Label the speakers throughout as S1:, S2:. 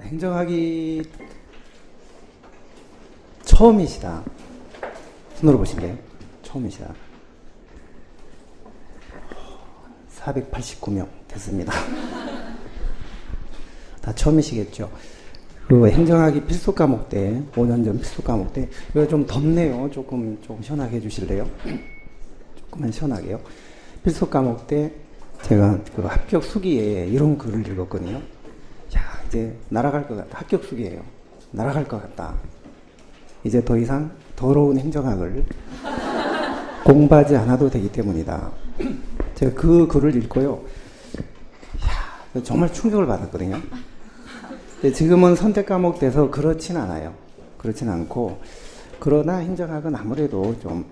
S1: 행정학이 처음이시다. 손으로 보실게요. 처음이시다. 489명 됐습니다. 다 처음이시겠죠. 그 행정학이 필수 과목 때, 5년 전 필수 과목 때, 이거 좀 덥네요. 조금 시원하게 해주실래요? 조금만 시원하게요. 필수 과목 때 제가 그 합격 수기에 이런 글을 읽었거든요. 야, 이제 날아갈 것 같다. 합격 수기예요. 날아갈 것 같다. 이제 더 이상 더러운 행정학을 공부하지 않아도 되기 때문이다. 제가 그 글을 읽고요. 야, 정말 충격을 받았거든요. 지금은 선택 과목 돼서 그렇진 않아요. 그렇진 않고, 그러나 행정학은 아무래도 좀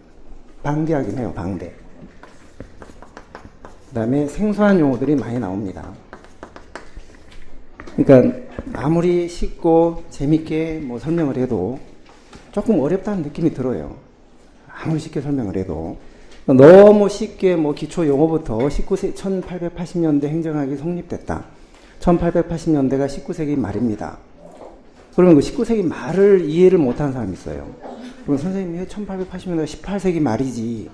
S1: 방대하긴 해요. 방대. 그 다음에 생소한 용어들이 많이 나옵니다. 그러니까 아무리 쉽고 재밌게 뭐 설명을 해도 조금 어렵다는 느낌이 들어요. 아무리 쉽게 설명을 해도. 너무 쉽게 뭐 기초 용어부터 1880년대 행정학이 성립됐다. 1880년대가 19세기 말입니다. 그러면 그 19세기 말을 이해를 못하는 사람이 있어요. 그럼 선생님이 1880년대가 18세기 말이지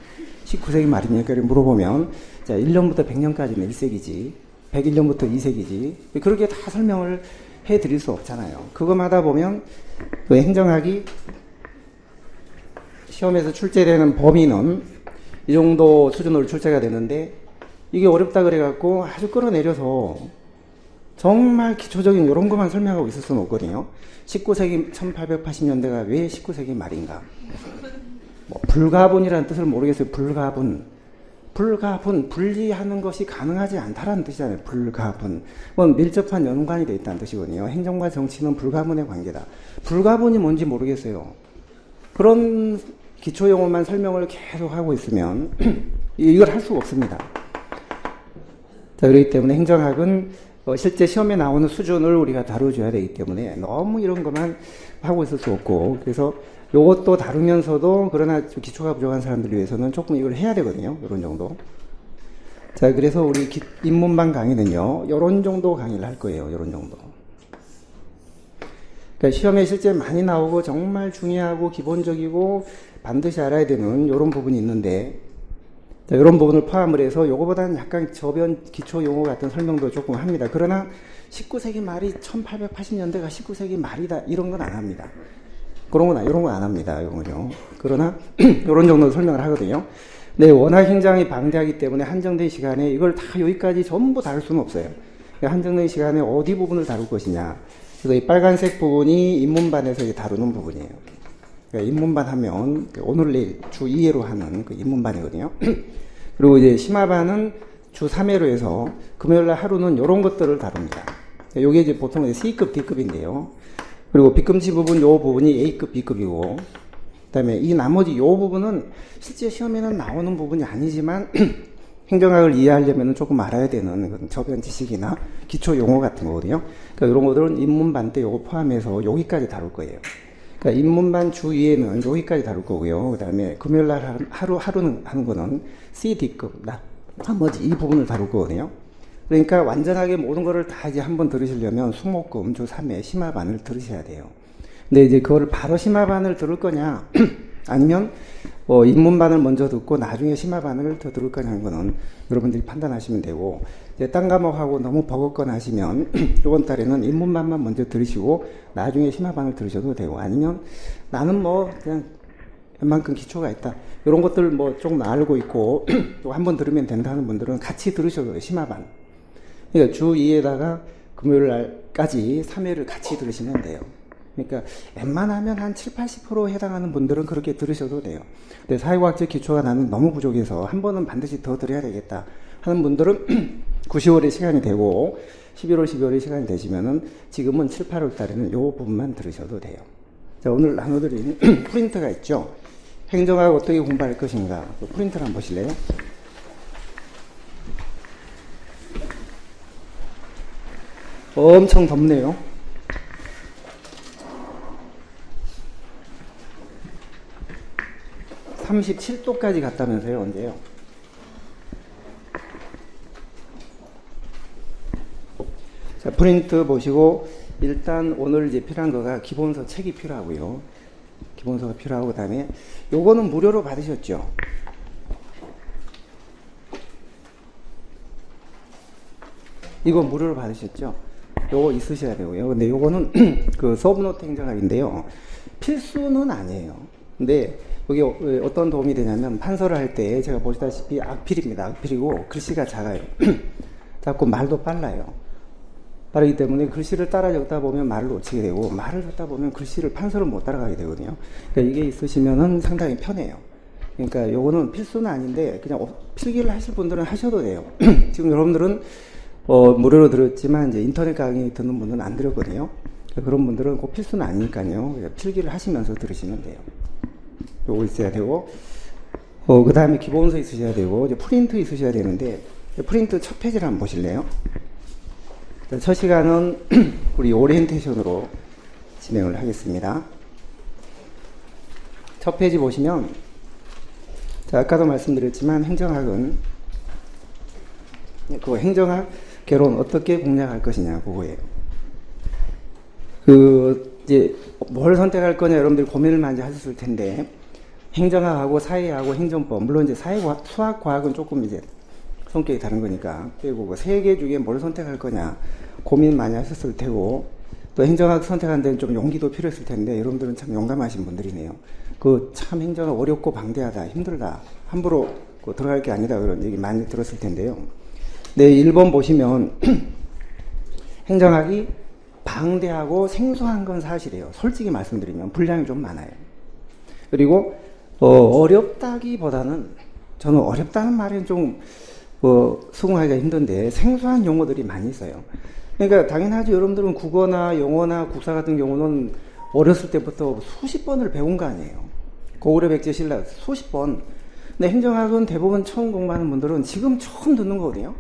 S1: 19세기 말입니까? 물어보면 자, 1년부터 100년까지는 1세기지 101년부터 2세기지 그렇게 다 설명을 해드릴 수 없잖아요. 그거마다 보면 그 행정학이 시험에서 출제되는 범위는 이 정도 수준으로 출제가 되는데 이게 어렵다 그래갖고 아주 끌어내려서 정말 기초적인 이런 것만 설명하고 있을 수는 없거든요. 19세기 1880년대가 왜 19세기 말인가? 뭐 불가분이라는 뜻을 모르겠어요. 불가분, 분리하는 것이 가능하지 않다라는 뜻이잖아요. 불가분. 그건 밀접한 연관이 되어 있다는 뜻이거든요. 행정과 정치는 불가분의 관계다. 불가분이 뭔지 모르겠어요. 그런 기초 용어만 설명을 계속 하고 있으면 이걸 할 수가 없습니다. 자, 그렇기 때문에 행정학은 실제 시험에 나오는 수준을 우리가 다뤄줘야 되기 때문에 너무 이런 것만 하고 있을 수 없고, 그래서 요것도 다루면서도 그러나 기초가 부족한 사람들 위해서는 조금 이걸 해야 되거든요. 요런 정도. 자, 그래서 우리 입문반 강의는요, 요런 정도 강의를 할 거예요. 요런 정도. 그러니까 시험에 실제 많이 나오고 정말 중요하고 기본적이고 반드시 알아야 되는 요런 부분이 있는데, 자, 이런 부분을 포함을 해서 요거보다는 약간 저변 기초 용어 같은 설명도 조금 합니다. 그러나 19세기 말이 1880년대가 19세기 말이다 이런 건 안 합니다. 이런 건 안 합니다. 요거요. 그러나 이런 정도 설명을 하거든요. 근데 워낙 행정이 방대하기 때문에 한정된 시간에 이걸 다 여기까지 전부 다룰 수는 없어요. 한정된 시간에 어디 부분을 다룰 것이냐. 그래서 이 빨간색 부분이 입문반에서 다루는 부분이에요. 그러니까 입문반 하면 오늘 내일 주 2회로 하는 그 입문반이거든요. 그리고 이제 심화반은 주 3회로 해서 금요일날 하루는 이런 것들을 다룹니다. 요게 이제 보통 C급, D급인데요. 그리고 B급지 부분, 요 부분이 A급, B급이고, 그 다음에 이 나머지 요 부분은 실제 시험에는 나오는 부분이 아니지만 행정학을 이해하려면 조금 알아야 되는 저변 지식이나 기초 용어 같은 거거든요. 그러니까 이런 것들은 입문반 때 요거 포함해서 여기까지 다룰 거예요. 그러니까 입문반 주 2회는 여기까지 다룰 거고요. 그 다음에 금요일날 하루는 하는 거는 C, D급, 나머지 이 부분을 다룰 거거든요. 그러니까 완전하게 모든 거를 다 이제 한번 들으시려면 수목금 주 3회 심화반을 들으셔야 돼요. 근데 이제 그거를 바로 심화반을 들을 거냐, 아니면 입문반을 먼저 듣고 나중에 심화반을 더 들을 거냐 하는 거는 여러분들이 판단하시면 되고, 이제 딴 과목하고 너무 버겁거나 하시면 이번 달에는 입문반만 먼저 들으시고 나중에 심화반을 들으셔도 되고, 아니면 나는 뭐 그냥 웬만큼 기초가 있다 이런 것들 뭐 조금 알고 있고 또 한 번 들으면 된다는 분들은 같이 들으셔도 돼요. 심화반. 그러니까 주 2회에다가 금요일 날까지 3회를 같이 들으시면 돼요. 그러니까 웬만하면 한 70-80% 해당하는 분들은 그렇게 들으셔도 돼요. 근데 사회과학적 기초가 나는 너무 부족해서 한 번은 반드시 더 들어야 되겠다 하는 분들은 9, 10월에 시간이 되고 11월, 12월에 시간이 되시면은 지금은 7, 8월 달에는 요 부분만 들으셔도 돼요. 자, 오늘 나눠드린 프린트가 있죠. 행정학 어떻게 공부할 것인가. 프린트를 한번 보실래요? 엄청 덥네요. (37도까지) 갔다면서요. 언제요? 자, 프린트 보시고 일단 오늘 이제 필요한 거가 기본서 책이 필요하고요. 기본서가 필요하고, 그 다음에 요거는 무료로 받으셨죠? 이거 무료로 받으셨죠? 요거 있으셔야 되고요. 근데 요거는 그 서브노트 행정학인데요. 필수는 아니에요. 근데 여기 어떤 도움이 되냐면, 판서를 할 때 제가 보시다시피 악필입니다. 악필이고 글씨가 작아요. 작고 말도 빨라요. 빠르기 때문에 글씨를 따라 적다 보면 말을 놓치게 되고, 말을 적다 보면 글씨를 판서를 못 따라가게 되거든요. 그러니까 이게 있으시면은 상당히 편해요. 그러니까 요거는 필수는 아닌데 그냥 필기를 하실 분들은 하셔도 돼요. 지금 여러분들은 무료로 들었지만 이제 인터넷 강의 듣는 분들은 안 들었거든요. 그런 분들은 꼭 필수는 아니니까요. 필기를 하시면서 들으시면 돼요. 요거 있어야 되고, 그 다음에 기본서 있으셔야 되고, 이제 프린트 있으셔야 되는데, 프린트 첫 페이지를 한번 보실래요? 첫 시간은 우리 오리엔테이션으로 진행을 하겠습니다. 첫 페이지 보시면, 자, 아까도 말씀드렸지만 행정학은 그 행정학 개론 어떻게 공략할 것이냐, 그거예요. 이제 뭘 선택할 거냐 여러분들이 고민을 많이 하셨을 텐데, 행정학하고 사회하고 행정법, 물론 이제 사회과학, 수학과학은 조금 이제 성격이 다른 거니까 빼고, 그 세 개 중에 뭘 선택할 거냐 고민 많이 하셨을 테고, 또 행정학 선택하는 데는 좀 용기도 필요했을 텐데, 여러분들은 참 용감하신 분들이네요. 참 행정학 어렵고 방대하다, 힘들다, 함부로 들어갈 게 아니다, 그런 얘기 많이 들었을 텐데요. 네, 1번 보시면 행정학이 방대하고 생소한 건 사실이에요. 솔직히 말씀드리면 분량이 좀 많아요. 그리고 어렵다기보다는, 저는 어렵다는 말은 좀 수긍하기가 힘든데, 생소한 용어들이 많이 있어요. 그러니까 당연하지, 여러분들은 국어나 영어나 국사 같은 경우는 어렸을 때부터 수십 번을 배운 거 아니에요. 고구려 백제 신라 수십 번. 근데 행정학은 대부분 처음 공부하는 분들은 지금 처음 듣는 거거든요.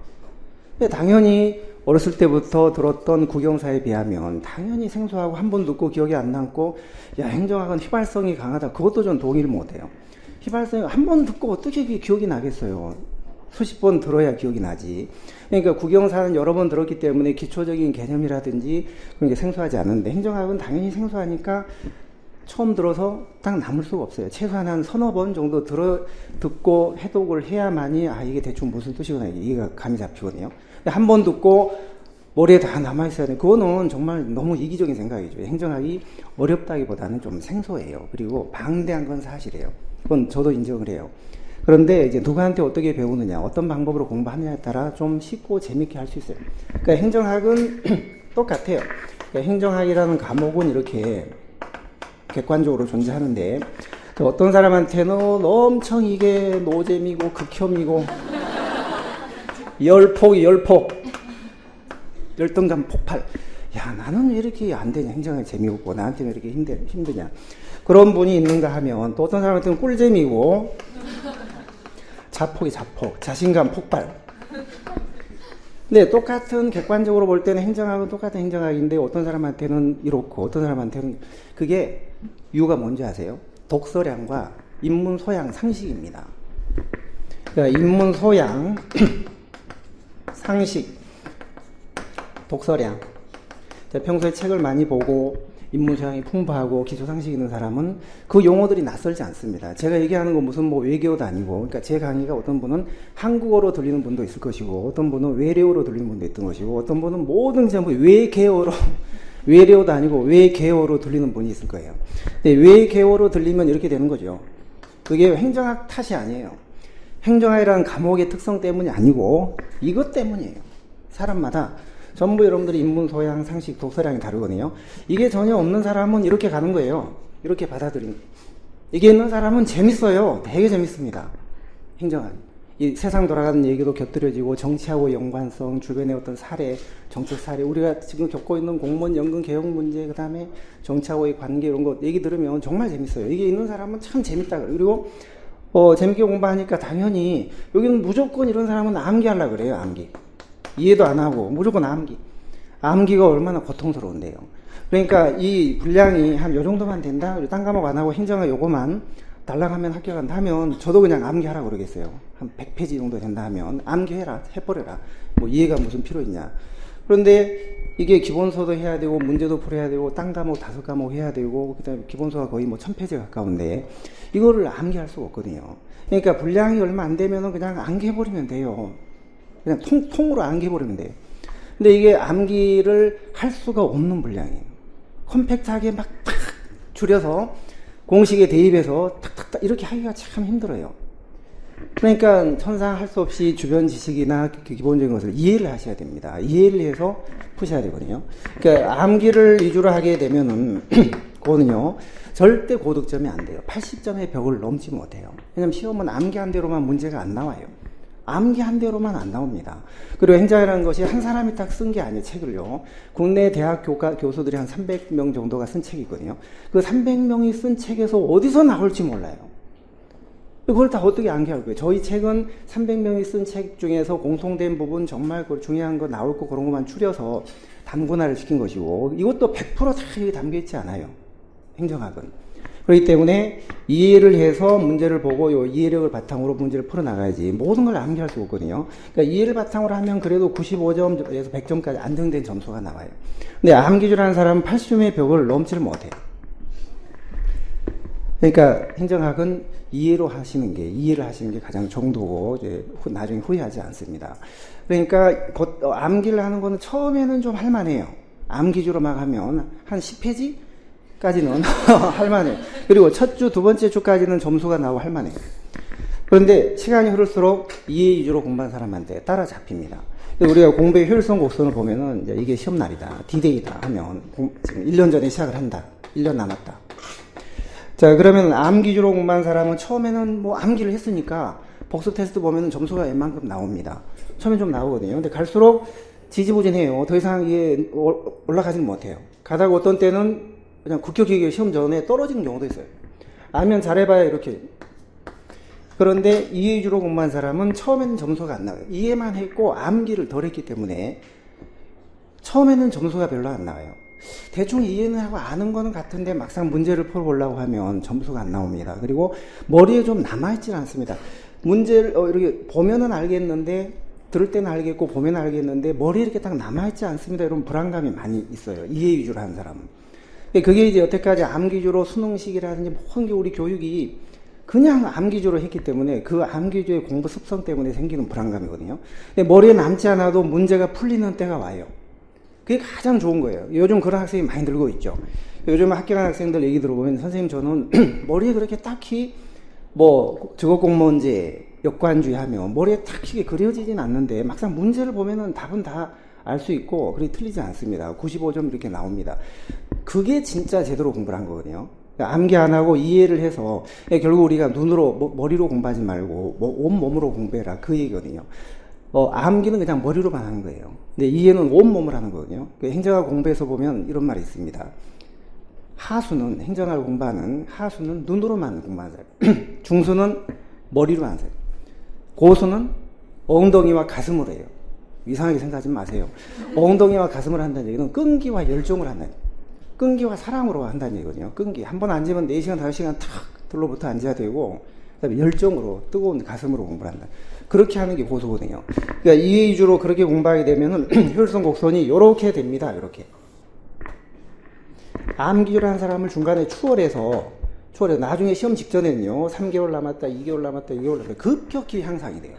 S1: 근데 당연히 어렸을 때부터 들었던 국영사에 비하면 당연히 생소하고, 한 번 듣고 기억이 안 남고, 야, 행정학은 휘발성이 강하다, 그것도 전 동의를 못해요. 휘발성이 한 번 듣고 어떻게 기억이 나겠어요. 수십 번 들어야 기억이 나지. 그러니까 국영사는 여러 번 들었기 때문에 기초적인 개념이라든지 그런 게 생소하지 않은데, 행정학은 당연히 생소하니까 처음 들어서 딱 남을 수가 없어요. 최소한 한 서너 번 정도 듣고 해독을 해야만이, 이게 대충 무슨 뜻이구나, 이게 감이 잡히거든요. 한 번 듣고 머리에 다 남아있어야 돼. 그거는 정말 너무 이기적인 생각이죠. 행정학이 어렵다기보다는 좀 생소해요. 그리고 방대한 건 사실이에요. 그건 저도 인정을 해요. 그런데 이제 누구한테 어떻게 배우느냐, 어떤 방법으로 공부하느냐에 따라 좀 쉽고 재밌게 할 수 있어요. 그러니까 행정학은 똑같아요. 그러니까 행정학이라는 과목은 이렇게 객관적으로 존재하는데, 어떤 사람한테는 엄청 이게 노잼이고 극혐이고 열폭 열등감 폭발, 야, 나는 왜 이렇게 안 되냐, 행정학이 재미없고 나한테는 이렇게 힘드냐, 그런 분이 있는가 하면, 또 어떤 사람한테는 꿀잼이고 자폭, 자신감 폭발. 근데 똑같은, 객관적으로 볼 때는 행정학은 똑같은 행정학인데, 어떤 사람한테는 이렇고 어떤 사람한테는, 그게 이유가 뭔지 아세요? 독서량과 인문 소양 상식입니다. 그러니까 인문 소양 상식, 독서량. 평소에 책을 많이 보고 인문 소양이 풍부하고 기초 상식이 있는 사람은 그 용어들이 낯설지 않습니다. 제가 얘기하는 건 무슨 외계어도 아니고, 그러니까 제 강의가 어떤 분은 한국어로 들리는 분도 있을 것이고, 어떤 분은 외래어로 들리는 분도 있던 것이고, 어떤 분은 모든 전부 외계어로 외래어도 아니고 외계어로 들리는 분이 있을 거예요. 근데 외계어로 들리면 이렇게 되는 거죠. 그게 행정학 탓이 아니에요. 행정학이라는 과목의 특성 때문이 아니고 이것 때문이에요. 사람마다 전부 여러분들이 인문 소양, 상식, 독서량이 다르거든요. 이게 전혀 없는 사람은 이렇게 가는 거예요. 이렇게 받아들이는. 이게 있는 사람은 재밌어요. 되게 재밌습니다. 행정학. 이 세상 돌아가는 얘기도 곁들여지고, 정치하고 연관성, 주변의 어떤 사례, 정책 사례, 우리가 지금 겪고 있는 공무원 연금 개혁 문제, 그 다음에 정치하고의 관계, 이런 거 얘기 들으면 정말 재밌어요. 이게 있는 사람은 참 재밌다. 그리고 재밌게 공부하니까 당연히 여기는 무조건 이런 사람은 암기하려고 그래요. 암기. 이해도 안 하고 무조건 암기. 암기가 얼마나 고통스러운데요. 그러니까 이 분량이 한 요 정도만 된다, 딴 과목 안 하고 행정학 요거만 달랑하면 합격한다 하면, 저도 그냥 암기하라고 그러겠어요. 한 100페이지 정도 된다 하면 암기해라, 해버려라. 뭐 이해가 무슨 필요 있냐. 그런데 이게 기본서도 해야 되고 문제도 풀어야 되고 딴 과목 5과목 해야 되고 그다음에 기본서가 거의 뭐 1000페이지 가까운데 이거를 암기할 수가 없거든요. 그러니까 분량이 얼마 안 되면은 그냥 암기해버리면 돼요. 그냥 통으로 암기해버리면 돼요. 근데 이게 암기를 할 수가 없는 분량이에요. 컴팩트하게 막 탁 줄여서 공식에 대입해서 탁탁탁 이렇게 하기가 참 힘들어요. 그러니까 천상 할 수 없이 주변 지식이나 기본적인 것을 이해를 하셔야 됩니다. 이해를 해서 푸셔야 되거든요. 그러니까 암기를 위주로 하게 되면은 그거는요 절대 고득점이 안 돼요. 80점의 벽을 넘지 못해요. 왜냐면 시험은 암기한 대로만 문제가 안 나와요. 암기한 대로만 안 나옵니다. 그리고 행정이라는 것이 한 사람이 딱 쓴 게 아니에요. 책을요. 국내 대학 교수들이 한 300명 정도가 쓴 책이 있거든요. 그 300명이 쓴 책에서 어디서 나올지 몰라요. 그걸 다 어떻게 암기할 거예요? 저희 책은 300명이 쓴 책 중에서 공통된 부분 정말 중요한 거 나올 거 그런 것만 추려서 단권화를 시킨 것이고 이것도 100%다 여기 담겨있지 않아요. 행정학은. 그렇기 때문에 이해를 해서 문제를 보고 요 이해력을 바탕으로 문제를 풀어나가야지 모든 걸 암기할 수 없거든요. 그러니까 이해를 바탕으로 하면 그래도 95점에서 100점까지 안정된 점수가 나와요. 근데 암기주라는 사람은 80점의 벽을 넘지를 못해요. 그러니까 행정학은 이해를 하시는 게 가장 정도고 이제 나중에 후회하지 않습니다. 그러니까 암기를 하는 거는 처음에는 좀 할만해요. 암기주로 막 하면 한 10페이지까지는 할만해요. 그리고 첫 주, 두 번째 주까지는 점수가 나오고 할만해요. 그런데 시간이 흐를수록 이해 위주로 공부한 사람한테 따라잡힙니다. 우리가 공부의 효율성 곡선을 보면은 이제 이게 시험날이다, D-Day다 하면 지금 1년 전에 시작을 한다. 1년 남았다. 자, 그러면 암기주로 공부한 사람은 처음에는 뭐 암기를 했으니까 복습 테스트 보면은 점수가 웬만큼 나옵니다. 처음엔 좀 나오거든요. 근데 갈수록 지지부진해요. 더 이상 이게 올라가지는 못해요. 가다가 어떤 때는 그냥 국격기계 시험 전에 떨어지는 경우도 있어요. 알면 잘해봐야 이렇게. 그런데 이해 위주로 공부한 사람은 처음에는 점수가 안 나와요. 이해만 했고 암기를 덜 했기 때문에 처음에는 점수가 별로 안 나와요. 대충 이해는 하고 아는 거는 같은데 막상 문제를 풀어보려고 하면 점수가 안 나옵니다. 그리고 머리에 좀 남아있질 않습니다. 문제를 이렇게 보면은 알겠는데 들을 때는 알겠고 보면 알겠는데 머리에 이렇게 딱 남아있지 않습니다. 이런 불안감이 많이 있어요. 이해 위주로 하는 사람은. 그게 이제 여태까지 암기주로 수능식이라든지 모든 게 우리 교육이 그냥 암기주로 했기 때문에 그 암기주의 공부 습성 때문에 생기는 불안감이거든요. 근데 머리에 남지 않아도 문제가 풀리는 때가 와요. 그게 가장 좋은 거예요. 요즘 그런 학생이 많이 늘고 있죠. 요즘 학교 간 학생들 얘기 들어보면 선생님 저는 머리에 그렇게 딱히 뭐 직업공무원제, 역관주의 하면 머리에 딱히 그려지진 않는데 막상 문제를 보면은 답은 다 알 수 있고 그리 틀리지 않습니다. 95점 이렇게 나옵니다. 그게 진짜 제대로 공부를 한 거거든요. 암기 안 하고 이해를 해서 결국 우리가 눈으로 머리로 공부하지 말고 온몸으로 공부해라 그 얘기거든요. 암기는 그냥 머리로만 하는 거예요. 근데 이해는 온몸을 하는 거거든요. 행정학 공부에서 보면 이런 말이 있습니다. 행정학을 공부하는 하수는 눈으로만 공부하는 사람. 중수는 머리로 하는 사람. 고수는 엉덩이와 가슴으로 해요. 이상하게 생각하지 마세요. 엉덩이와 가슴을 한다는 얘기는 끈기와 열정을 한다는 얘기예요. 끈기와 사랑으로 한다는 얘기거든요. 끈기. 한번 앉으면 4시간, 5시간 탁 둘러붙어 앉아야 되고, 그 다음에 열정으로, 뜨거운 가슴으로 공부를 한다. 그렇게 하는 게 고수거든요. 그러니까 이해 위주로 그렇게 공부하게 되면은 효율성 곡선이 이렇게 됩니다. 이렇게. 암기를 한 사람을 중간에 추월해서 나중에 시험 직전에는요, 3개월 남았다, 2개월 남았다, 6개월 남았다, 급격히 향상이 돼요.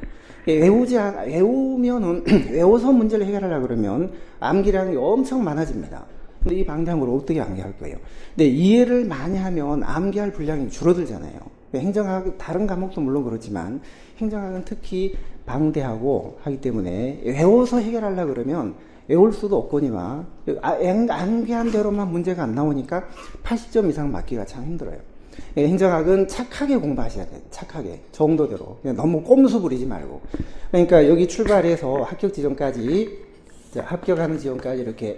S1: 외우면은, 외워서 문제를 해결하려고 그러면 암기량이 엄청 많아집니다. 근데 이 방향으로 어떻게 암기할 거예요? 근데 이해를 많이 하면 암기할 분량이 줄어들잖아요. 행정학, 다른 과목도 물론 그렇지만, 행정학은 특히 방대하고 하기 때문에 외워서 해결하려고 그러면 외울 수도 없거니와, 암기한 대로만 문제가 안 나오니까 80점 이상 맞기가 참 힘들어요. 행정학은 착하게 공부하셔야 돼요. 착하게. 정도대로. 너무 꼼수 부리지 말고. 그러니까 여기 출발해서 합격 지점까지, 합격하는 지점까지 이렇게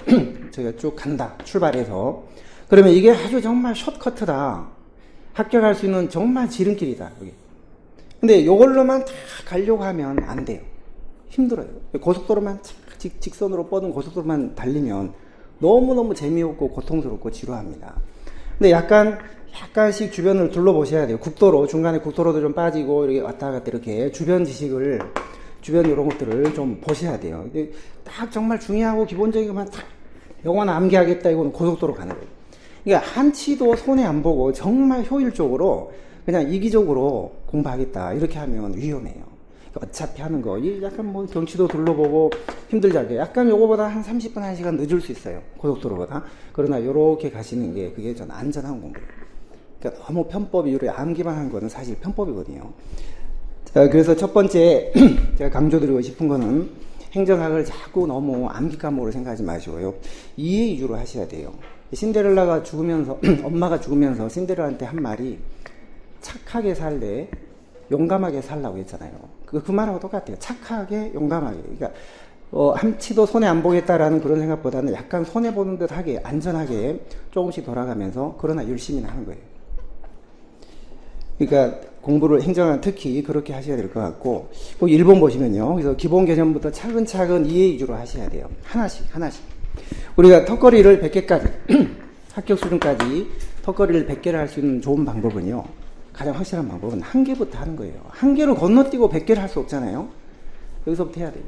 S1: 저희가 쭉 간다. 출발해서. 그러면 이게 아주 정말 숏커트다. 합격할 수 있는 정말 지름길이다. 여기. 근데 이걸로만 다 가려고 하면 안 돼요. 힘들어요. 고속도로만 직선으로 뻗은 고속도로만 달리면 너무너무 재미없고 고통스럽고 지루합니다. 근데 약간씩 주변을 둘러보셔야 돼요. 중간에 국도로도 좀 빠지고, 이렇게 왔다 갔다 이렇게 주변 지식을 주변 이런 것들을 좀 보셔야 돼요. 근데 딱 정말 중요하고 기본적인 것만 딱 영어는 암기하겠다 이거는 고속도로 가는 거예요. 그러니까 한치도 손해 안 보고 정말 효율적으로 그냥 이기적으로 공부하겠다 이렇게 하면 위험해요. 그러니까 어차피 하는 거 약간 뭐 경치도 둘러보고 힘들잖아요. 약간 요거보다 한 30분 1시간 늦을 수 있어요. 고속도로보다. 그러나 요렇게 가시는 게 그게 전 안전한 공부예요. 그러니까 너무 편법 이후로 암기만 한 거는 사실 편법이거든요. 자, 그래서 첫 번째 제가 강조드리고 싶은 거는 행정학을 자꾸 너무 암기 과목으로 생각하지 마시고요. 이해 위주로 하셔야 돼요. 신데렐라가 죽으면서 엄마가 죽으면서 신데렐라한테 한 말이 착하게 살래 용감하게 살라고 했잖아요. 그 말하고 똑같아요. 착하게 용감하게. 그러니까 한치도 손해 안 보겠다라는 그런 생각보다는 약간 손해 보는 듯하게 안전하게 조금씩 돌아가면서 그러나 열심히 하는 거예요. 그러니까 공부를 행정은 특히 그렇게 하셔야 될 것 같고, 꼭 1번 보시면요. 그래서 기본 개념부터 차근차근 이해 위주로 하셔야 돼요. 하나씩. 우리가 턱걸이를 100개까지, 합격 수준까지 턱걸이를 100개를 할 수 있는 좋은 방법은요. 가장 확실한 방법은 1개부터 하는 거예요. 1개로 건너뛰고 100개를 할 수 없잖아요. 여기서부터 해야 돼요.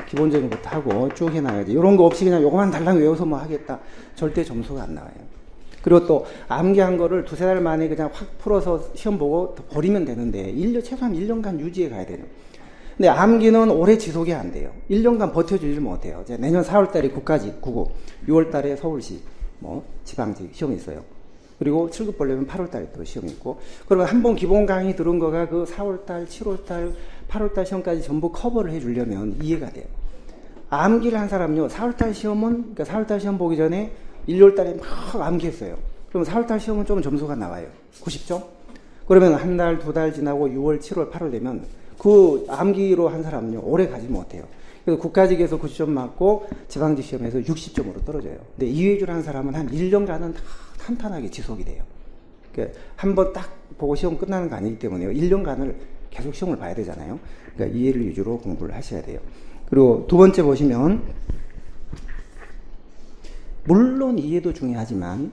S1: 기본적인 것부터 하고 쭉 해놔야지. 이런 거 없이 그냥 요거만 달랑 외워서 뭐 하겠다. 절대 점수가 안 나와요. 그리고 또 암기한 거를 2-3달 만에 그냥 확 풀어서 시험 보고 버리면 되는데 최소한 1년간 유지해 가야 돼요. 근데 암기는 오래 지속이 안 돼요. 1년간 버텨주질 못해요. 내년 4월달에 국가직, 국어, 6월달에 서울시, 지방직 시험이 있어요. 그리고 7급 보려면 8월달에 또 시험이 있고, 그러면 한번 기본 강의 들은 거가 그 4월달, 7월달, 8월달 시험까지 전부 커버를 해주려면 이해가 돼요. 암기를 한 사람요, 4월달 시험은, 그러니까 4월달 시험 보기 전에 1, 2월달에 막 암기했어요. 그럼 4월달 시험은 좀 점수가 나와요. 90점? 그러면 한 달, 2달 지나고 6월, 7월, 8월 되면 그 암기로 한 사람은요, 오래 가지 못해요. 그래서 국가직에서 90점 맞고 지방직 시험에서 60점으로 떨어져요. 근데 이회주를 한 사람은 한 1년간은 다 탄탄하게 지속이 돼요. 그러니까 한번 딱 보고 시험 끝나는 거 아니기 때문에요. 1년간을 계속 시험을 봐야 되잖아요. 그러니까 이해를 위주로 공부를 하셔야 돼요. 그리고 두 번째 보시면, 물론 이해도 중요하지만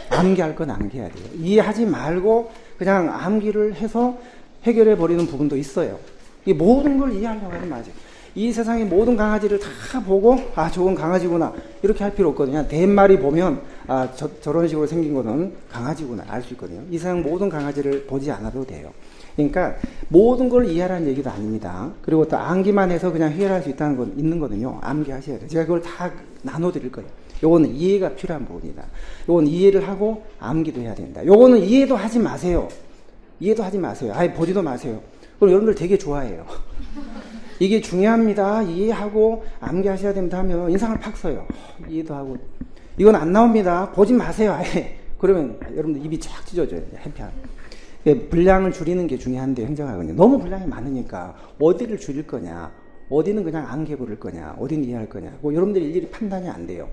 S1: 암기할 건 암기해야 돼요. 이해하지 말고 그냥 암기를 해서 해결해 버리는 부분도 있어요. 이 모든 걸 이해하려고 하면 맞아요. 이 세상의 모든 강아지를 다 보고 저건 강아지구나 이렇게 할 필요 없거든요. 대마리 보면 저런 식으로 생긴 거는 강아지구나 알 수 있거든요. 이 세상 모든 강아지를 보지 않아도 돼요. 그러니까 모든 걸 이해하라는 얘기도 아닙니다. 그리고 또 암기만 해서 그냥 해결할 수 있다는 건 있는 거는요. 암기하셔야 돼요. 제가 그걸 다 나눠드릴 거예요. 요거는 이해가 필요한 부분이다. 요건 이해를 하고 암기도 해야 된다. 요거는 이해도 하지 마세요. 이해도 하지 마세요. 보지도 마세요. 그럼 여러분들 되게 좋아해요. 이게 중요합니다. 이해하고 암기하셔야 됩니다 하면 인상을 팍 써요. 이해도 하고. 이건 안 나옵니다. 보지 마세요. 그러면 여러분들 입이 쫙 찢어져요. 해피한. 분량을 줄이는 게 중요한데 행정학은요. 너무 분량이 많으니까 어디를 줄일 거냐. 어디는 그냥 암기해 버릴 거냐. 어디는 이해할 거냐. 여러분들이 일일이 판단이 안 돼요.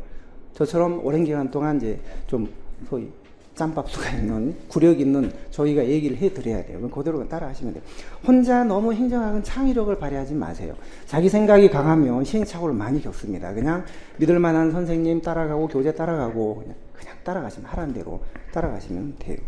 S1: 저처럼 오랜 기간 동안 이제 좀 소위 짬밥수가 있는 구력 있는 저희가 얘기를 해드려야 돼요. 그대로 따라 하시면 돼요. 혼자 너무 행정학은 창의력을 발휘하지 마세요. 자기 생각이 강하면 시행착오를 많이 겪습니다. 그냥 믿을 만한 선생님 따라가고 교재 따라가고 그냥 따라가시면 하라는 대로 따라가시면 돼요.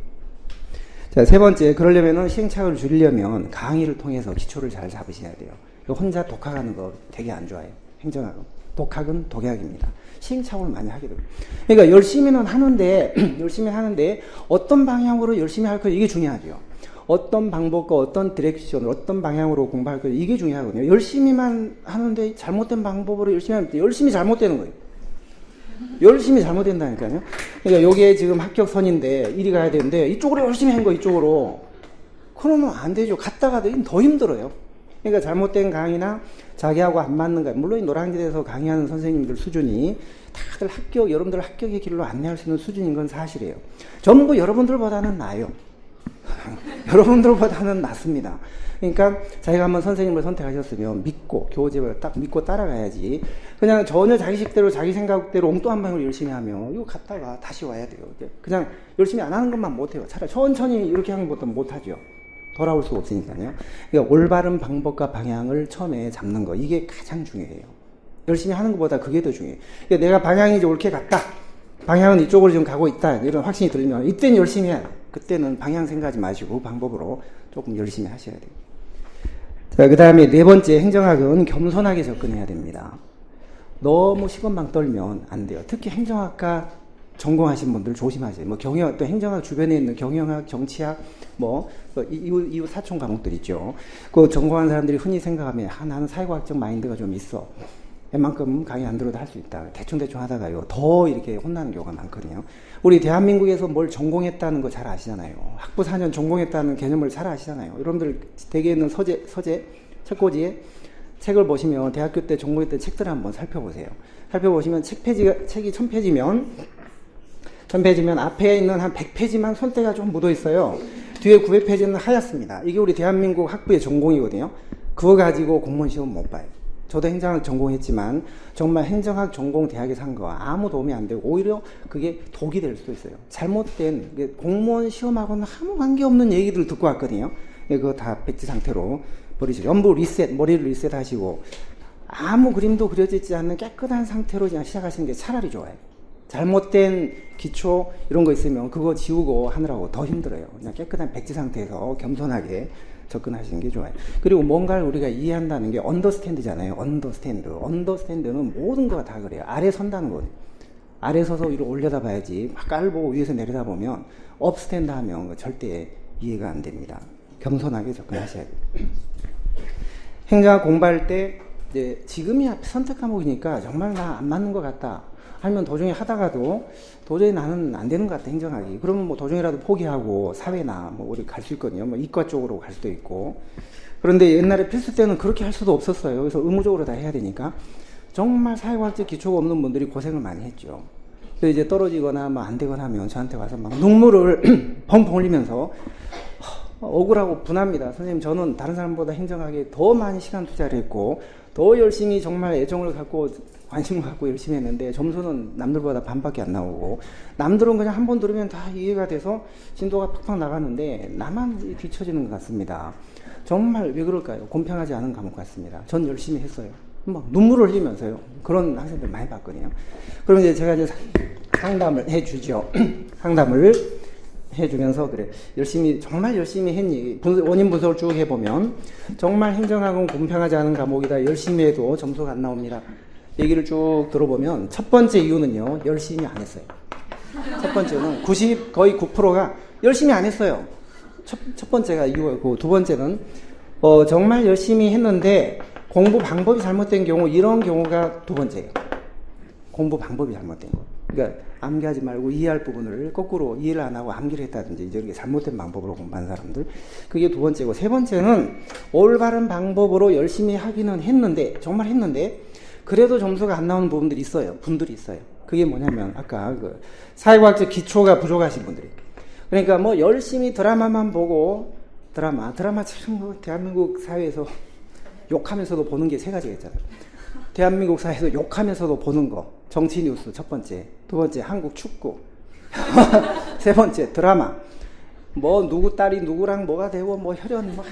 S1: 자, 세 번째, 그러려면은 시행착오를 줄이려면 강의를 통해서 기초를 잘 잡으셔야 돼요. 혼자 독학하는 거 되게 안 좋아해요. 행정학은. 독학은 독약입니다. 시행착오를 많이 하게 됩니다. 그러니까 열심히는 하는데 어떤 방향으로 열심히 할 거 이게 중요하죠. 어떤 방법과 어떤 디렉션, 어떤 방향으로 공부할 거 이게 중요하거든요. 열심히만 하는데 잘못된 방법으로 열심히 하면 열심히 잘못되는 거예요. 열심히 잘못된다니까요. 그러니까 요게 지금 합격선인데 이리 가야 되는데 이쪽으로 열심히 한 거 이쪽으로 그러면 안 되죠. 갔다가 더 힘들어요. 그러니까 잘못된 강의나 자기하고 안 맞는 강, 물론 노량진에서 강의하는 선생님들 수준이 다들 여러분들 합격의 길로 안내할 수 있는 수준인 건 사실이에요. 전부 여러분들보다는 나아요. 여러분들보다는 낫습니다. 그러니까 자기가 한번 선생님을 선택하셨으면 교재를 딱 믿고 따라가야지. 그냥 전혀 자기 식대로 자기 생각대로 엉뚱한 방향으로 열심히 하면 이거 갔다가 다시 와야 돼요. 그냥 열심히 안 하는 것만 못해요. 차라리 천천히 이렇게 하는 것도 못하죠. 돌아올 수가 없으니까요. 그러니까 올바른 방법과 방향을 처음에 잡는 거 이게 가장 중요해요. 열심히 하는 것보다 그게 더 중요해요. 그러니까 내가 방향이 이제 옳게 갔다. 방향은 이쪽으로 지금 가고 있다. 이런 확신이 들면 이때는 열심히 해요. 그때는 방향 생각하지 마시고 그 방법으로 조금 열심히 하셔야 돼요. 자, 그 다음에 네 번째, 행정학은 겸손하게 접근해야 됩니다. 너무 시건방 떨면 안 돼요. 특히 행정학과 전공하신 분들 조심하세요. 뭐 경영, 또 행정학 주변에 있는 경영학, 정치학, 이후 사촌 과목들 있죠. 그 전공한 사람들이 흔히 생각하면, 나는 사회과학적 마인드가 좀 있어. 웬만큼 강의 안 들어도 할 수 있다. 대충 하다가요, 더 이렇게 혼나는 경우가 많거든요. 우리 대한민국에서 뭘 전공했다는 거 잘 아시잖아요. 학부 4년 전공했다는 개념을 잘 아시잖아요. 여러분들 댁에 있는 책꽂이에 책을 보시면 대학교 때 전공했던 책들을 한번 살펴보세요. 살펴보시면 책이 1000페이지면 앞에 있는 한 100페이지만 손때가 좀 묻어 있어요. 뒤에 900페이지는 하얗습니다. 이게 우리 대한민국 학부의 전공이거든요. 그거 가지고 공무원 시험 못 봐요. 저도 행정학 전공했지만 정말 행정학 전공 대학에 산 거 아무 도움이 안 되고 오히려 그게 독이 될 수도 있어요. 잘못된 공무원 시험하고는 아무 관계없는 얘기들을 듣고 왔거든요. 그거 다 백지 상태로 버리시고 연부 리셋, 머리를 리셋하시고 아무 그림도 그려지지 않는 깨끗한 상태로 그냥 시작하시는 게 차라리 좋아요. 잘못된 기초 이런 거 있으면 그거 지우고 하느라고 더 힘들어요. 그냥 깨끗한 백지 상태에서 겸손하게 접근하시는 게 좋아요. 그리고 뭔가를 우리가 이해한다는 게 언더스탠드잖아요. 언더스탠드는 모든 거가 다 그래요. 아래 선다는 거예요. 아래 서서 위로 올려다 봐야지 막 깔보고 위에서 내려다 보면 업스탠드 하면 절대 이해가 안 됩니다. 겸손하게 접근하셔야 돼요. 행정학 공부할 때 이제 지금이 선택 과목이니까 정말 나 안 맞는 것 같다 하면 도중에 하다가도 도저히 나는 안 되는 것 같아 행정학이. 그러면 뭐 도중이라도 포기하고 사회나 뭐 우리 갈 수 있거든요. 뭐 이과 쪽으로 갈 수도 있고. 그런데 옛날에 필수 때는 그렇게 할 수도 없었어요. 그래서 의무적으로 다 해야 되니까 정말 사회과학적 기초가 없는 분들이 고생을 많이 했죠. 그래서 이제 떨어지거나 뭐 안 되거나 하면 저한테 와서 막 눈물을 펑펑 흘리면서 억울하고 분합니다. 선생님, 저는 다른 사람보다 행정학에 더 많이 시간 투자를 했고 더 열심히 정말 애정을 갖고 관심을 갖고 열심히 했는데 점수는 남들보다 반밖에 안 나오고 남들은 그냥 한 번 들으면 다 이해가 돼서 진도가 팍팍 나가는데 나만 뒤처지는 것 같습니다. 정말 왜 그럴까요? 공평하지 않은 과목 같습니다. 전 열심히 했어요. 막 눈물을 흘리면서요. 그런 학생들 많이 봤거든요. 그럼 이제 제가 이제 상담을 해주죠. 상담을 해주면서 그래 열심히 정말 열심히 했니 원인 분석을 쭉 해보면 정말 행정학은 공평하지 않은 과목이다. 열심히 해도 점수가 안 나옵니다. 얘기를 쭉 들어보면 첫 번째 이유는요, 열심히 안 했어요. 첫 번째는 거의 9%가 열심히 안 했어요. 첫 번째가 이유고, 두 번째는 정말 열심히 했는데 공부 방법이 잘못된 경우, 이런 경우가 두 번째예요. 공부 방법이 잘못된 거. 그러니까 암기하지 말고 이해할 부분을 거꾸로 이해를 안 하고 암기를 했다든지 이렇게 잘못된 방법으로 공부한 사람들, 그게 두 번째고, 세 번째는 올바른 방법으로 열심히 하기는 했는데 정말 했는데 그래도 점수가 안 나오는 부분들이 있어요. 분들이 있어요. 그게 뭐냐면 아까 그 사회과학적 기초가 부족하신 분들이, 그러니까 뭐 열심히 드라마만 보고 드라마 참 뭐 대한민국 사회에서 욕하면서도 보는 게 세 가지가 있잖아요. 대한민국 사회에서 욕하면서도 보는 거, 정치 뉴스 첫 번째, 두 번째 한국 축구, 세 번째 드라마, 뭐 누구 딸이 누구랑 뭐가 되고 뭐 혈연 뭐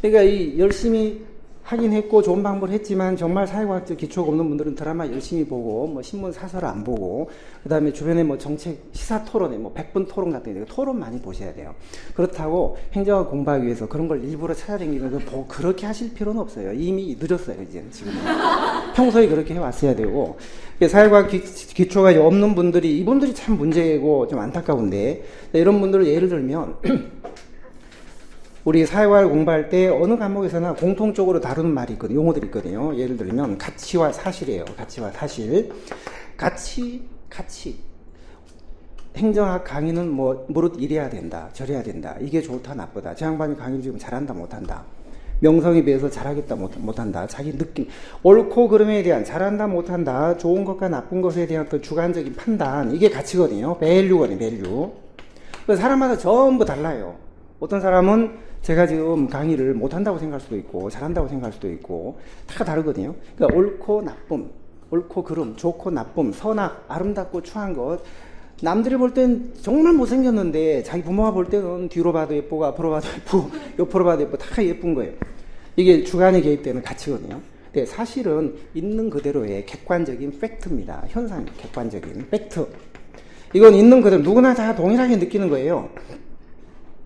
S1: 그러니까 이 열심히 하긴 했고 좋은 방법을 했지만 정말 사회과학적 기초가 없는 분들은 드라마 열심히 보고 뭐 신문 사설을 안 보고 그 다음에 주변에 뭐 정책 시사 토론에 뭐 100분 토론 같은 거 토론 많이 보셔야 돼요. 그렇다고 행정학 공부하기 위해서 그런 걸 일부러 찾아다니면서 그렇게 하실 필요는 없어요. 이미 늦었어요. 이제 지금 평소에 그렇게 해왔어야 되고, 사회과학 기초가 없는 분들이, 이분들이 참 문제고 좀 안타까운데, 이런 분들을 예를 들면 우리 사회과학을 공부할 때 어느 과목에서나 공통적으로 다루는 말이 있거든요. 용어들이 있거든요. 예를 들면 가치와 사실이에요. 가치와 사실. 가치. 행정학 강의는 뭐 무릇 이래야 된다, 저래야 된다, 이게 좋다 나쁘다, 저 양반이 강의를 지금 잘한다 못한다, 명성에 비해서 잘하겠다 못한다, 자기 느낌, 옳고 그름에 대한, 잘한다 못한다, 좋은 것과 나쁜 것에 대한 어떤 주관적인 판단, 이게 가치거든요. 밸류거든요. 밸류. 사람마다 전부 달라요. 어떤 사람은 제가 지금 강의를 못한다고 생각할 수도 있고 잘한다고 생각할 수도 있고 다 다르거든요. 그러니까 옳고 나쁨, 옳고 그름, 좋고 나쁨, 선악, 아름답고 추한 것, 남들이 볼 땐 정말 못생겼는데 자기 부모가 볼 때는 뒤로 봐도 예쁘고 앞으로 봐도 예쁘고 옆으로 봐도 예쁘고 다 예쁜 거예요. 이게 주관이 개입되는 가치거든요. 근데 사실은 있는 그대로의 객관적인 팩트입니다. 현상, 객관적인 팩트. 이건 있는 그대로 누구나 다 동일하게 느끼는 거예요.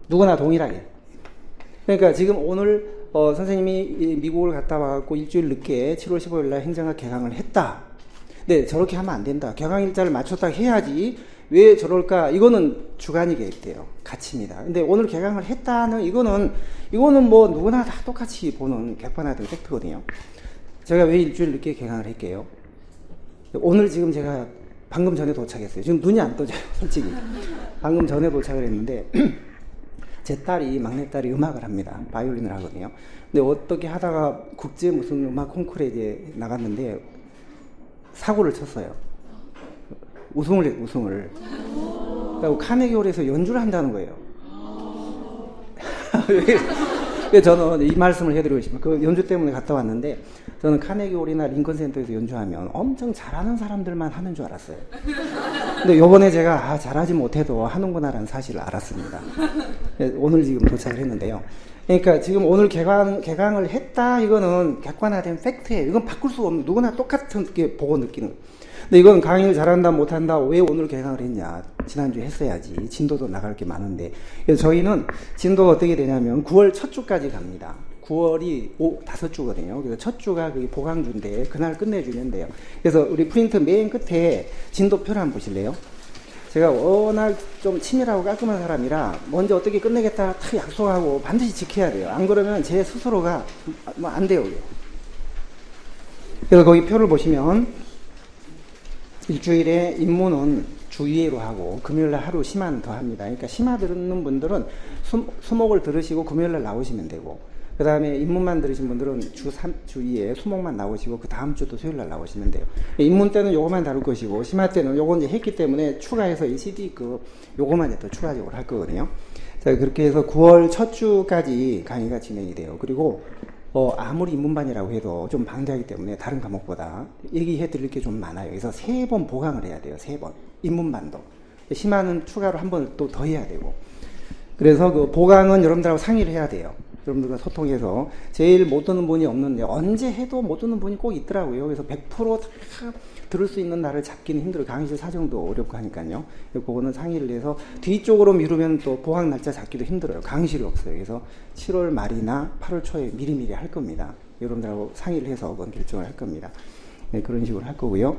S1: 누구나 동일하게. 그러니까 지금 오늘 선생님이 미국을 갔다 와갖고 일주일 늦게 7월 15일 날 행정학 개강을 했다. 네, 저렇게 하면 안 된다. 개강 일자를 맞췄다 해야지. 왜 저럴까? 이거는 주관이 개입돼요. 가치입니다. 근데 오늘 개강을 했다는 이거는 뭐 누구나 다 똑같이 보는 객관화된 팩트거든요. 제가 왜 일주일 늦게 개강을 할게요? 오늘 지금 제가 방금 전에 도착했어요. 지금 눈이 안 떠져요, 솔직히. 방금 전에 도착을 했는데 제 딸이, 막내딸이 음악을 합니다. 바이올린을 하거든요. 근데 어떻게 하다가 국제 무슨 음악 콩쿠르에 이제 나갔는데 사고를 쳤어요. 우승을. 그리고 카네기홀에서 연주를 한다는 거예요. 그래서 저는 이 말씀을 해드리고 싶어요. 그 연주 때문에 갔다 왔는데 저는 카네기홀이나 링컨센터에서 연주하면 엄청 잘하는 사람들만 하는 줄 알았어요. 근데 요번에 제가 잘하지 못해도 하는구나라는 사실을 알았습니다. 오늘 지금 도착을 했는데요. 그러니까 지금 오늘 개강을 했다, 이거는 객관화된 팩트예요. 이건 바꿀 수가 없는, 누구나 똑같은 게 보고 느끼는 거예요. 근데 이건 강의를 잘한다 못한다, 왜 오늘 개강을 했냐, 지난주에 했어야지, 진도도 나갈 게 많은데. 그래서 저희는 진도가 어떻게 되냐면 9월 첫 주까지 갑니다. 9월이 5주거든요. 그래서 첫 주가 그게 보강주인데 그날 끝내주면 돼요. 그래서 우리 프린트 맨 끝에 진도표를 한번 보실래요? 제가 워낙 좀 치밀하고 깔끔한 사람이라 먼저 어떻게 끝내겠다 탁 약속하고 반드시 지켜야 돼요. 안 그러면 제 스스로가 뭐 안 돼요. 그래서 거기 표를 보시면 일주일에 입문은 주 2회로 하고 금요일날 하루 심화는 더 합니다. 그러니까 심화 듣는 분들은 수목을 들으시고 금요일날 나오시면 되고, 그 다음에 입문만 들으신 분들은 주 2회 수목만 나오시고 그 다음 주도 수요일날 나오시면 돼요. 입문 때는 요거만 다룰 것이고 심화 때는 요거 이제 했기 때문에 추가해서 이 CD급 요거만 이제 또 추가적으로 할 거거든요. 자, 그렇게 해서 9월 첫 주까지 강의가 진행이 돼요. 그리고 아무리 입문반이라고 해도 좀 방대하기 때문에 다른 과목보다 얘기해 드릴 게 좀 많아요. 그래서 3번 보강을 해야 돼요. 3번. 입문반도. 심화는 추가로 한 번 또 더 해야 되고. 그래서 그 보강은 여러분들하고 상의를 해야 돼요. 여러분들과 소통해서. 제일 못 듣는 분이 없는데 언제 해도 못 듣는 분이 꼭 있더라고요. 그래서 100%다 들을 수 있는 날을 잡기는 힘들어요. 강의실 사정도 어렵고 하니까요. 그거는 상의를 해서 뒤쪽으로 미루면 또 보강 날짜 잡기도 힘들어요. 강의실이 없어요. 그래서 7월 말이나 8월 초에 미리미리 할 겁니다. 여러분들하고 상의를 해서 그건 결정을 할 겁니다. 네, 그런 식으로 할 거고요.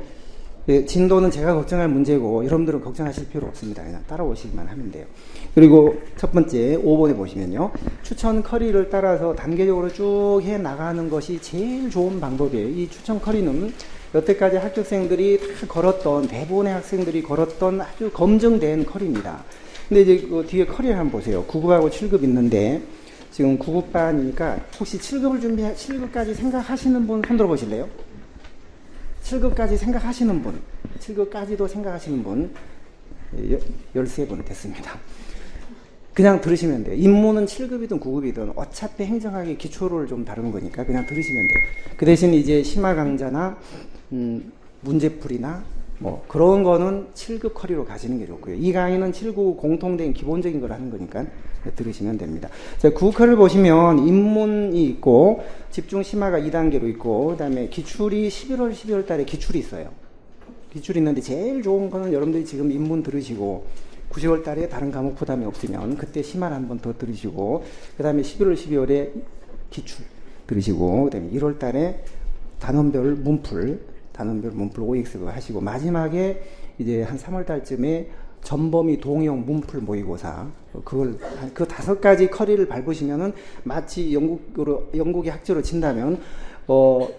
S1: 네, 진도는 제가 걱정할 문제고 여러분들은 걱정하실 필요 없습니다. 그냥 따라오시기만 하면 돼요. 그리고 첫 번째 5번에 보시면요, 추천 커리를 따라서 단계적으로 쭉 해 나가는 것이 제일 좋은 방법이에요. 이 추천 커리는 여태까지 학교생들이 다 걸었던, 대부분의 학생들이 걸었던 아주 검증된 커리입니다. 근데 이제 그 뒤에 커리를 한번 보세요. 9급하고 7급 있는데 지금 9급반이니까 혹시 7급까지 생각하시는 분 손 들어 보실래요? 7급까지 생각하시는 분, 7급까지도 생각하시는 분 13분 됐습니다. 그냥 들으시면 돼요. 입문은 7급이든 9급이든 어차피 행정학의 기초를 좀 다루는 거니까 그냥 들으시면 돼요. 그 대신 이제 심화 강좌나 문제풀이나 뭐 그런 거는 7급 커리로 가시는 게 좋고요. 이 강의는 7급 공통된 기본적인 걸 하는 거니까 들으시면 됩니다. 자, 9급 커리를 보시면 입문이 있고 집중 심화가 2단계로 있고, 그 다음에 기출이 11월 12월 달에 기출이 있어요. 기출이 있는데 제일 좋은 거는 여러분들이 지금 입문 들으시고 9, 10월 달에 다른 과목 부담이 없으면 그때 심화를 한 번 더 들으시고, 그 다음에 11월 12월에 기출 들으시고, 그 다음에 1월 달에 단원별 문풀 OX 하시고, 마지막에 이제 한 3월 달쯤에 전범위 동형 문풀 모의고사, 그 5가지 커리를 밟으시면은 마치 영국의 학제로 친다면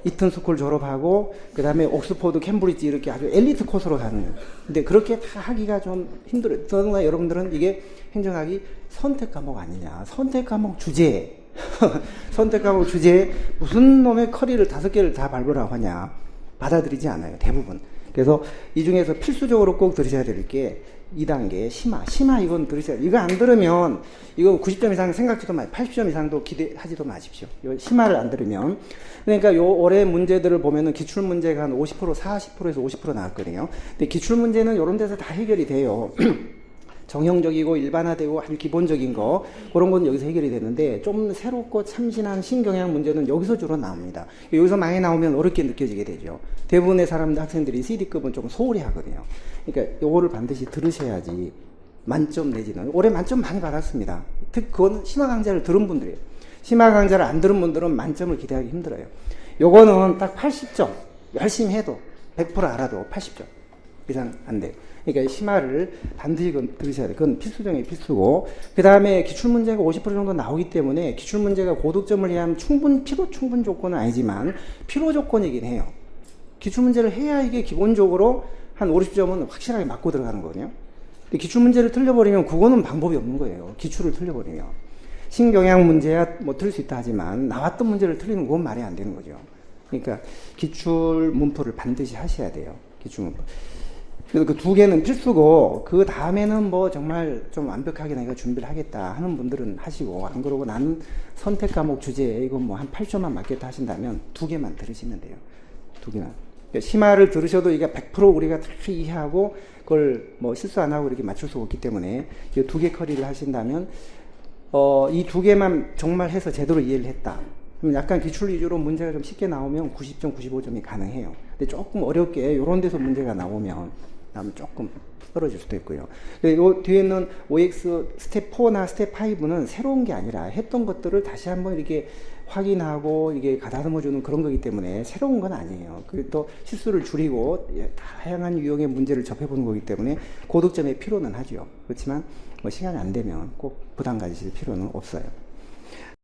S1: 이튼 스쿨 졸업하고 그 다음에 옥스포드, 캠브리지 이렇게 아주 엘리트 코스로 가는 거예요. 근데 그렇게 다 하기가 좀 힘들어요. 더구나 여러분들은 이게 행정학이 선택 과목 아니냐, 선택 과목 주제 선택 과목 주제에 무슨 놈의 커리를 5개를 다 밟으라고 하냐, 받아들이지 않아요, 대부분. 그래서 이 중에서 필수적으로 꼭 들으셔야 될 게 2단계 심화 이건 들으셔야 돼요. 이거 안 들으면 이거 90점 이상 생각지도 마십시오. 80점 이상도 기대하지도 마십시오. 이거 심화를 안 들으면. 그러니까 요 올해 문제들을 보면은 기출 문제가 한 50%, 40%에서 50% 나왔거든요. 근데 기출 문제는 이런 데서 다 해결이 돼요. 정형적이고 일반화되고 아주 기본적인 거, 그런 건 여기서 해결이 되는데 좀 새롭고 참신한 신경향 문제는 여기서 주로 나옵니다. 여기서 많이 나오면 어렵게 느껴지게 되죠. 대부분의 사람들, 학생들이 CD급은 좀 소홀히 하거든요. 그러니까 요거를 반드시 들으셔야지 만점 내지는, 올해 만점 많이 받았습니다. 특히 그건 심화 강좌를 들은 분들이에요. 심화 강좌를 안 들은 분들은 만점을 기대하기 힘들어요. 요거는 딱 80점. 열심히 해도 100% 알아도 80점 이상 안 돼요. 그러니까 심화를 반드시 들으셔야 돼요. 그건 필수 중에 필수고, 그 다음에 기출문제가 50% 정도 나오기 때문에 기출문제가 고득점을 위한 필요 충분 조건은 아니지만 필요 조건이긴 해요. 기출문제를 해야 이게 기본적으로 한 50점은 확실하게 맞고 들어가는 거거든요. 근데 기출문제를 틀려버리면 그거는 방법이 없는 거예요. 기출을 틀려버리면. 신경향 문제야 뭐 틀릴 수 있다 하지만 나왔던 문제를 틀리는 건 말이 안 되는 거죠. 그러니까 기출 문풀을 반드시 하셔야 돼요. 기출 문풀. 그래서 그 두 개는 필수고, 그 다음에는 뭐 정말 좀 완벽하게 내가 준비를 하겠다 하는 분들은 하시고, 안 그러고 나는 선택 과목 주제에 이거 뭐 한 8점만 맞겠다 하신다면 두 개만 들으시면 돼요. 두 개만. 그러니까 심화를 들으셔도 이게 100% 우리가 다 이해하고 그걸 뭐 실수 안 하고 이렇게 맞출 수 없기 때문에 이 두 개 커리를 하신다면 이 두 개만 정말 해서 제대로 이해를 했다. 그럼 약간 기출 위주로 문제가 좀 쉽게 나오면 90점, 95점이 가능해요. 근데 조금 어렵게 이런 데서 문제가 나오면 조금 떨어질 수도 있고요. 요 뒤에 있는 OX 스텝 4나 스텝 5는 새로운 게 아니라 했던 것들을 다시 한번 이렇게 확인하고 이게 가다듬어 주는 그런 거기 때문에 새로운 건 아니에요. 그리고 또 실수를 줄이고 다양한 유형의 문제를 접해보는 거기 때문에 고득점의 필요는 하죠. 그렇지만 뭐 시간이 안 되면 꼭 부담 가지실 필요는 없어요.